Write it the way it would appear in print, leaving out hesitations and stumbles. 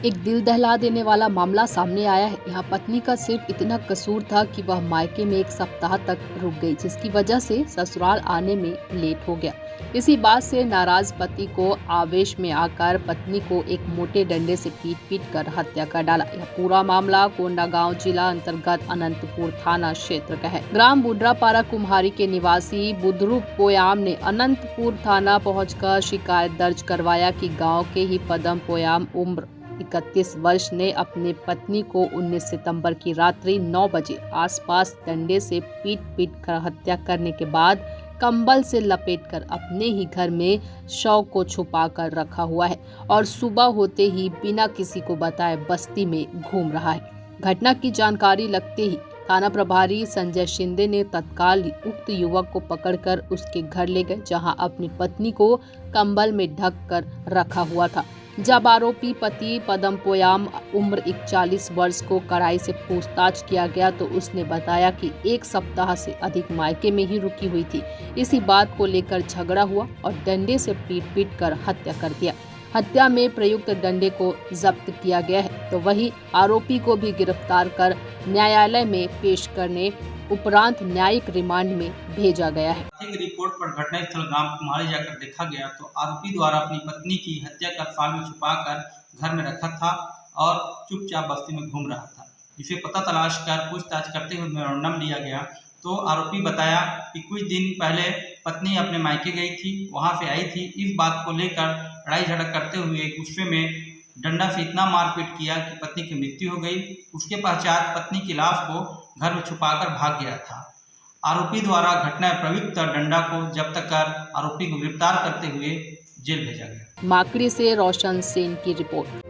एक दिल दहला देने वाला मामला सामने आया है। यहाँ पत्नी का सिर्फ इतना कसूर था कि वह मायके में एक सप्ताह तक रुक गई, जिसकी वजह से ससुराल आने में लेट हो गया। इसी बात से नाराज पति को आवेश में आकर पत्नी को एक मोटे डंडे से पीट कर हत्या कर डाला। यह पूरा मामला कोंडागांव जिला अंतर्गत अनंतपुर थाना क्षेत्र का है। ग्राम बुड्रापारा कुम्हारी के निवासी बुद्रू पोयाम ने अनंतपुर थाना पहुंचकर शिकायत दर्ज करवाया कि गाँव के ही पदम पोयाम उम्र 31 वर्ष ने अपनी पत्नी को 19 सितंबर की रात्रि 9 बजे आसपास डंडे से पीट कर हत्या करने के बाद कंबल से लपेटकर अपने ही घर में शव को छुपा कर रखा हुआ है और सुबह होते ही बिना किसी को बताए बस्ती में घूम रहा है। घटना की जानकारी लगते ही थाना प्रभारी संजय शिंदे ने तत्काल उक्त युवक को पकड़कर उसके घर ले गए, जहां अपनी पत्नी को कंबल में ढक कर रखा हुआ था। जब आरोपी पति पदम पोयाम उम्र 41 वर्ष को कड़ाई से पूछताछ किया गया तो उसने बताया कि एक सप्ताह से अधिक मायके में ही रुकी हुई थी। इसी बात को लेकर झगड़ा हुआ और डंडे से पीट कर हत्या कर दिया। हत्या में प्रयुक्त डंडे को जब्त किया गया है, तो वही आरोपी को भी गिरफ्तार कर न्यायालय में पेश करने उपरांत न्यायिक रिमांड में भेजा गया है। रिपोर्ट पर घटनास्थल गांव कुम्हारी जाकर देखा गया तो आरोपी द्वारा अपनी पत्नी की हत्या कर फाल में छुपाकर घर में रखा था और चुपचाप बस्ती में घूम रहा था, जिसे पता तलाश कर पूछताछ करते हुए मेमोरेंडम लिया गया तो आरोपी बताया कि कुछ दिन पहले पत्नी अपने मायके गई थी, वहां से आई थी। इस बात को लेकर लड़ाई झगड़ा करते हुए गुस्से में डंडा से इतना मारपीट किया कि पत्नी की मृत्यु हो गई। उसके पश्चात पत्नी की लाश को घर में छुपाकर भाग गया था। आरोपी द्वारा घटना प्रयुक्त डंडा को जब्त कर आरोपी को गिरफ्तार करते हुए जेल भेजा गया। माकड़ी से रोशन सेन की रिपोर्ट।